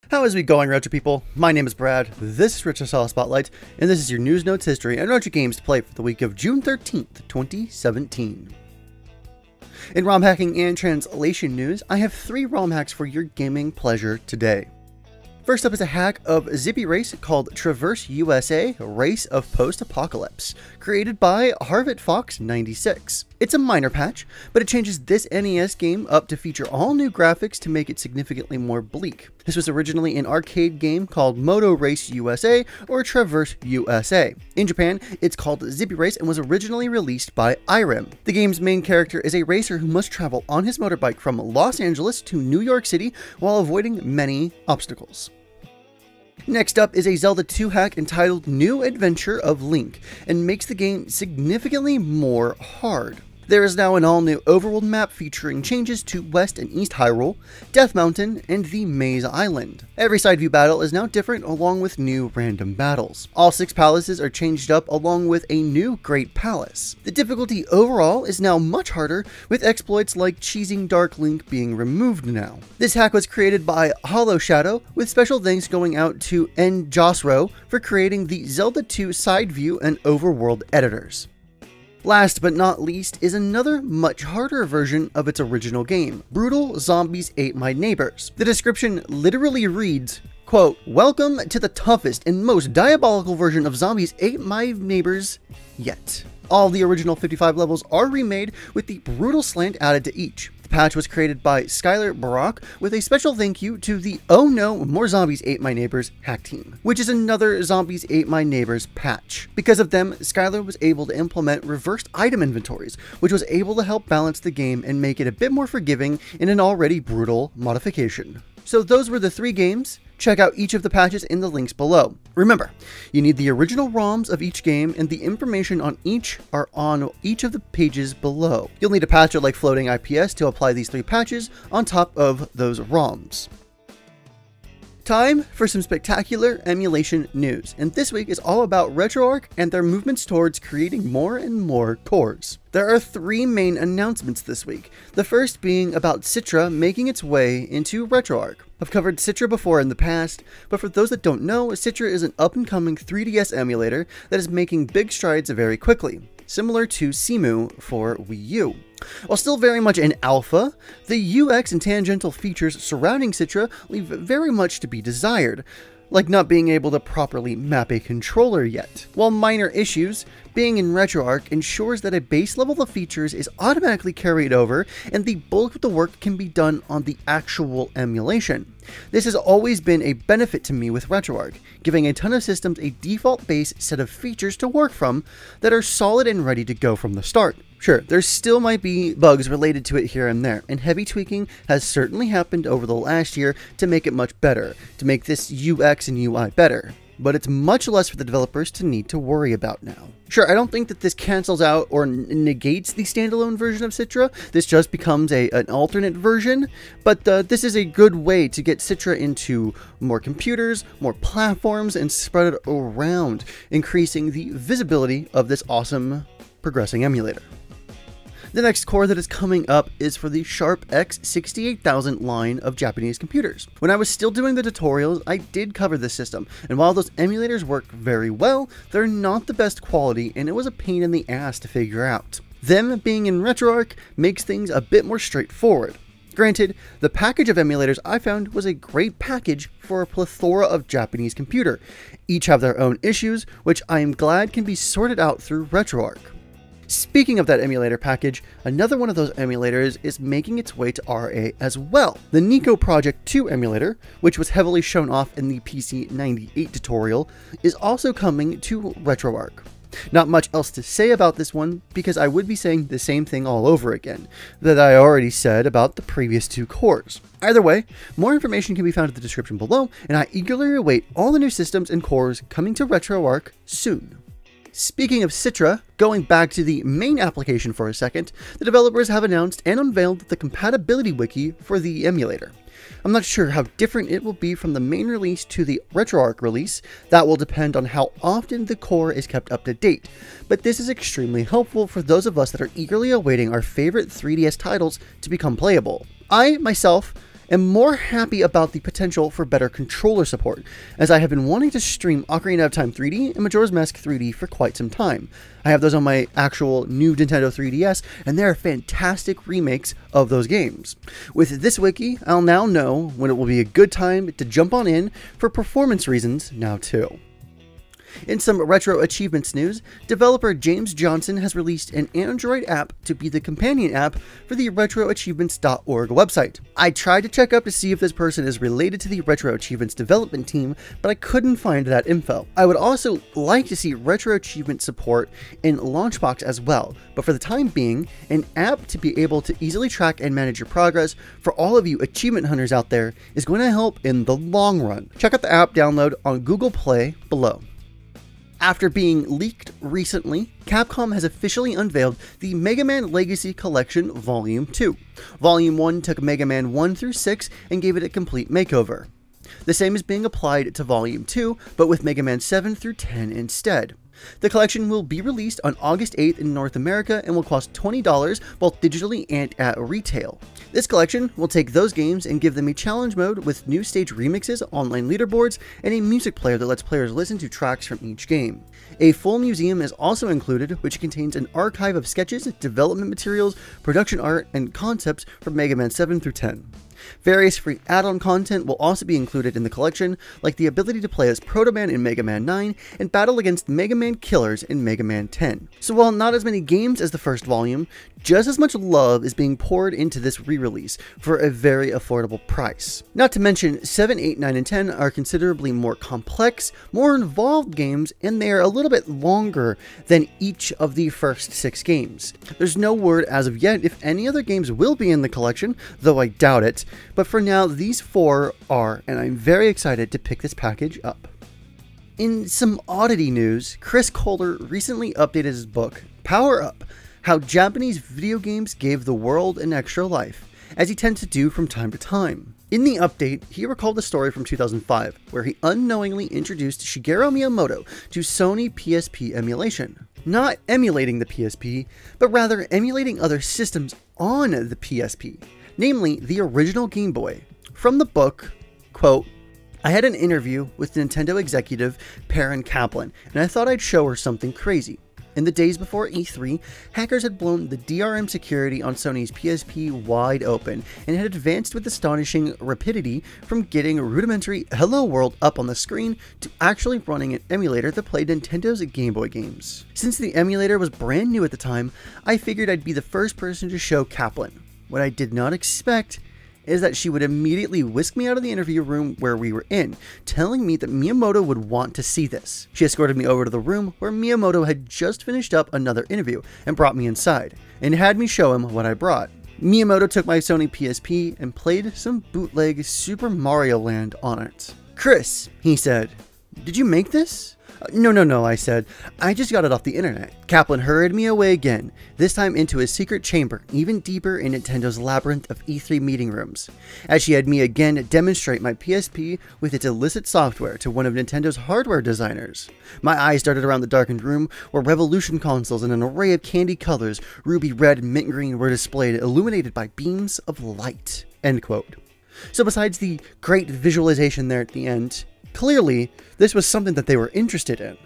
How is we going, Retro people? My name is Brad, this is Retro Spotlight, and this is your news, notes, history, and retro games to play for the week of June 13th, 2017. In ROM hacking and translation news, I have 3 ROM hacks for your gaming pleasure today. First up is a hack of Zippy Race called Traverse USA Race of Post-Apocalypse, created by Harvett Fox 96. It's a minor patch, but it changes this NES game up to feature all new graphics to make it significantly more bleak. This was originally an arcade game called Moto Race USA or Traverse USA. In Japan, it's called Zippy Race and was originally released by IREM. The game's main character is a racer who must travel on his motorbike from Los Angeles to New York City while avoiding many obstacles. Next up is a Zelda 2 hack entitled New Adventure of Link, and makes the game significantly more hard. There is now an all-new overworld map featuring changes to West and East Hyrule, Death Mountain, and the Maze Island. Every side view battle is now different along with new random battles. All 6 palaces are changed up along with a new Great Palace. The difficulty overall is now much harder, with exploits like cheesing Dark Link being removed now. This hack was created by Hollow Shadow, with special thanks going out to Njosro for creating the Zelda 2 side view and overworld editors. Last but not least is another much harder version of its original game, Brutal Zombies Ate My Neighbors. The description literally reads, quote, "Welcome to the toughest and most diabolical version of Zombies Ate My Neighbors yet." All the original 55 levels are remade with the brutal slant added to each. The patch was created by Skylar Barak with a special thank you to the Oh No, More Zombies Ate My Neighbors hack team, which is another Zombies Ate My Neighbors patch. Because of them, Skylar was able to implement reversed item inventories, which was able to help balance the game and make it a bit more forgiving in an already brutal modification. So those were the 3 games. Check out each of the patches in the links below. Remember, you need the original ROMs of each game, and the information on each are on each of the pages below. You'll need a patcher like Floating IPS to apply these 3 patches on top of those ROMs. Time for some spectacular emulation news, and this week is all about RetroArch and their movements towards creating more and more cores. There are 3 main announcements this week, the first being about CITRA making its way into RetroArch. I've covered CITRA before in the past, but for those that don't know, CITRA is an up-and-coming 3DS emulator that is making big strides very quickly, similar to Cemu for Wii U. While still very much in alpha, the UX and tangential features surrounding CITRA leave very much to be desired, like not being able to properly map a controller yet. While minor issues, being in RetroArch ensures that a base level of features is automatically carried over and the bulk of the work can be done on the actual emulation. This has always been a benefit to me with RetroArch, giving a ton of systems a default base set of features to work from that are solid and ready to go from the start. Sure, there still might be bugs related to it here and there, and heavy tweaking has certainly happened over the last year to make it much better, to make this UX and UI better. But it's much less for the developers to need to worry about now. Sure, I don't think that this cancels out or negates the standalone version of CITRA. This just becomes an alternate version, but this is a good way to get CITRA into more computers, more platforms, and spread it around, increasing the visibility of this awesome progressing emulator. The next core that is coming up is for the Sharp X68000 line of Japanese computers. When I was still doing the tutorials, I did cover this system, and while those emulators work very well, they're not the best quality, and it was a pain in the ass to figure out. Them being in RetroArch makes things a bit more straightforward. Granted, the package of emulators I found was a great package for a plethora of Japanese computer. Each have their own issues, which I am glad can be sorted out through RetroArch. Speaking of that emulator package, another one of those emulators is making its way to RA as well. The Neko Project 2 emulator, which was heavily shown off in the PC98 tutorial, is also coming to RetroArch. Not much else to say about this one, because I would be saying the same thing all over again that I already said about the previous 2 cores. Either way, more information can be found in the description below, and I eagerly await all the new systems and cores coming to RetroArch soon. Speaking of CITRA, going back to the main application for a second, the developers have announced and unveiled the Compatibility Wiki for the emulator. I'm not sure how different it will be from the main release to the RetroArch release. That will depend on how often the core is kept up to date, but this is extremely helpful for those of us that are eagerly awaiting our favorite 3DS titles to become playable. I, myself, am more happy about the potential for better controller support, as I have been wanting to stream Ocarina of Time 3D and Majora's Mask 3D for quite some time. I have those on my actual new Nintendo 3DS, and they are fantastic remakes of those games. With this wiki, I'll now know when it will be a good time to jump on in for performance reasons now too. In some retro achievements news, developer James Johnson has released an Android app to be the companion app for the RetroAchievements.org website. I tried to check up to see if this person is related to the Retro Achievements development team, but I couldn't find that info. I would also like to see Retro Achievement support in Launchbox as well, but for the time being, an app to be able to easily track and manage your progress for all of you achievement hunters out there is going to help in the long run. Check out the app download on Google Play below. After being leaked recently, Capcom has officially unveiled the Mega Man Legacy Collection Volume 2. Volume 1 took Mega Man 1 through 6 and gave it a complete makeover. The same is being applied to Volume 2, but with Mega Man 7 through 10 instead. The collection will be released on August 8th in North America and will cost $20 both digitally and at retail. This collection will take those games and give them a challenge mode with new stage remixes, online leaderboards, and a music player that lets players listen to tracks from each game. A full museum is also included, which contains an archive of sketches, development materials, production art, and concepts from Mega Man 7 through 10. Various free add-on content will also be included in the collection, like the ability to play as Proto Man in Mega Man 9 and battle against Mega Man killers in Mega Man 10. So while not as many games as the first volume, just as much love is being poured into this re-release for a very affordable price. Not to mention, 7, 8, 9, and 10 are considerably more complex, more involved games, and they are a little bit longer than each of the first 6 games. There's no word as of yet if any other games will be in the collection, though I doubt it, but for now these 4 are, and I'm very excited to pick this package up. In some oddity news, Kohler recently updated his book, Power Up: How Japanese Video Games Gave the World an Extra Life, as he tends to do from time to time. In the update, he recalled a story from 2005, where he unknowingly introduced Shigeru Miyomoto to Sony PSP Emulation. Not emulating the PSP, but rather emulating other systems on the PSP, namely the original Game Boy. From the book, quote, "I had an interview with Nintendo executive Perrin Kaplan, and I thought I'd show her something crazy. In the days before E3, hackers had blown the DRM security on Sony's PSP wide open and had advanced with astonishing rapidity from getting rudimentary Hello World up on the screen to actually running an emulator that played Nintendo's Game Boy games. Since the emulator was brand new at the time, I figured I'd be the first person to show Kaplan. What I did not expect is that she would immediately whisk me out of the interview room where we were in, telling me that Miyamoto would want to see this. She escorted me over to the room where Miyamoto had just finished up another interview and brought me inside, and had me show him what I brought. Miyamoto took my Sony PSP and played some bootleg Super Mario Land on it. 'Chris,' he said, 'did you make this?' 'No, I said. 'I just got it off the internet.' Kaplan hurried me away again, this time into his secret chamber, even deeper in Nintendo's labyrinth of E3 meeting rooms, as she had me again demonstrate my PSP with its illicit software to one of Nintendo's hardware designers. My eyes darted around the darkened room where Revolution consoles in an array of candy colors, ruby red and mint green, were displayed, illuminated by beams of light." End quote. So besides the great visualization there at the end, clearly, this was something that they were interested in.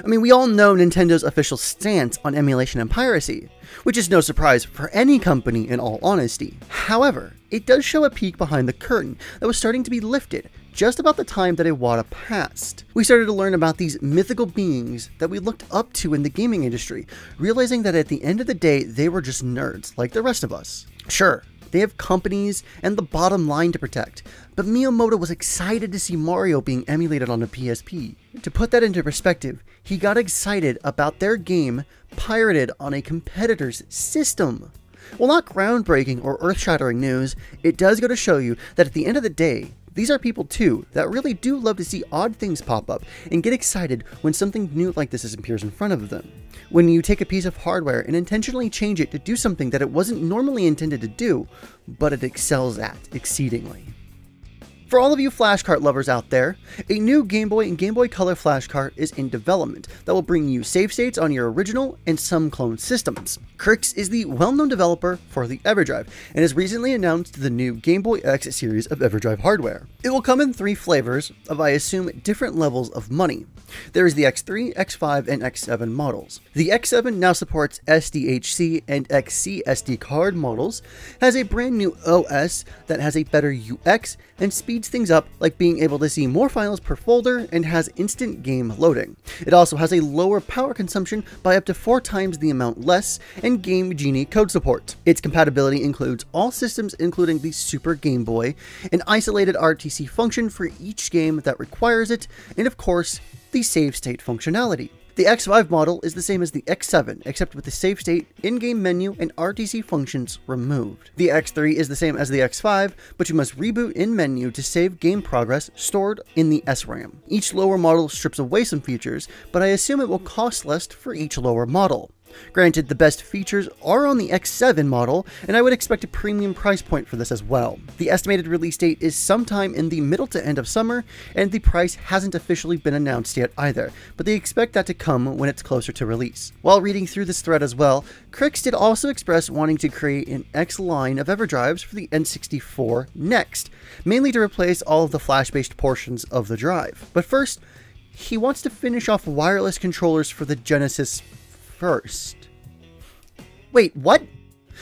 I mean, we all know Nintendo's official stance on emulation and piracy, which is no surprise for any company in all honesty. However, it does show a peek behind the curtain that was starting to be lifted just about the time that Iwata passed. We started to learn about these mythical beings that we looked up to in the gaming industry, realizing that at the end of the day, they were just nerds like the rest of us. Sure, they have companies and the bottom line to protect, but Miyamoto was excited to see Mario being emulated on a PSP. To put that into perspective, he got excited about their game pirated on a competitor's system. While not groundbreaking or earth-shattering news, it does go to show you that at the end of the day, these are people too that really do love to see odd things pop up and get excited when something new like this appears in front of them. When you take a piece of hardware and intentionally change it to do something that it wasn't normally intended to do, but it excels at exceedingly. For all of you flashcart lovers out there, a new Game Boy and Game Boy Color flashcart is in development that will bring you save states on your original and some clone systems. Krikzz is the well-known developer for the Everdrive and has recently announced the new Game Boy X series of Everdrive hardware. It will come in 3 flavors of, I assume, different levels of money. There is the X3, X5, and X7 models. The X7 now supports SDHC and XC SD card models, has a brand new OS that has a better UX, and speeds things up like being able to see more files per folder and has instant game loading. It also has a lower power consumption by up to 4 times the amount less and Game Genie code support. Its compatibility includes all systems including the Super Game Boy, an isolated RTC function for each game that requires it, and of course, the save state functionality. The X5 model is the same as the X7, except with the save state, in-game menu, and RTC functions removed. The X3 is the same as the X5, but you must reboot in menu to save game progress stored in the SRAM. Each lower model strips away some features, but I assume it will cost less for each lower model. Granted, the best features are on the X7 model, and I would expect a premium price point for this as well. The estimated release date is sometime in the middle to end of summer, and the price hasn't officially been announced yet either, but they expect that to come when it's closer to release. While reading through this thread as well, Krikzz did also express wanting to create an X line of Everdrives for the N64 next, mainly to replace all of the flash-based portions of the drive. But first, he wants to finish off wireless controllers for the Genesis first. Wait, what?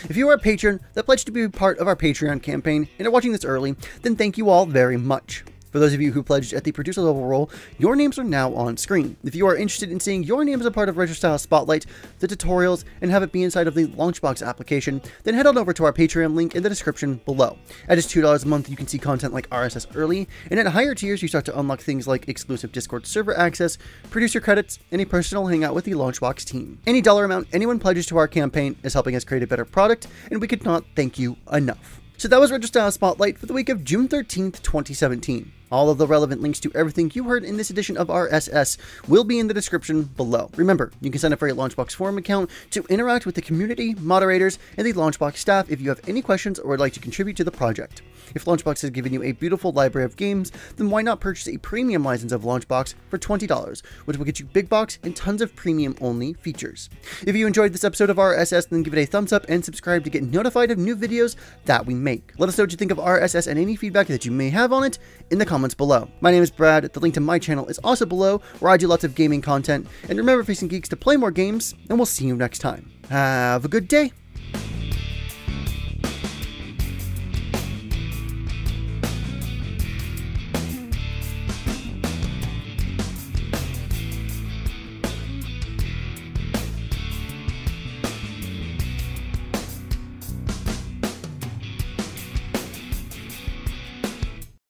If you are a patron that pledged to be part of our Patreon campaign and are watching this early, then thank you all very much. For those of you who pledged at the producer level role, your names are now on screen. If you are interested in seeing your name as a part of Retro Style Spotlight, the tutorials, and have it be inside of the Launchbox application, then head on over to our Patreon link in the description below. At just $2 a month, you can see content like RSS early, and at higher tiers, you start to unlock things like exclusive Discord server access, producer credits, and a personal hangout with the Launchbox team. Any dollar amount anyone pledges to our campaign is helping us create a better product, and we could not thank you enough. So that was Retro Style Spotlight for the week of June 13th, 2017. All of the relevant links to everything you heard in this edition of RSS will be in the description below. Remember, you can sign up for a Launchbox forum account to interact with the community, moderators, and the Launchbox staff if you have any questions or would like to contribute to the project. If Launchbox has given you a beautiful library of games, then why not purchase a premium license of Launchbox for $20, which will get you big box and tons of premium-only features. If you enjoyed this episode of RSS, then give it a thumbs up and subscribe to get notified of new videos that we make. Let us know what you think of RSS and any feedback that you may have on it in the comments below. My name is Brad, the link to my channel is also below, where I do lots of gaming content, and remember, facing geeks, to play more games, and we'll see you next time. Have a good day!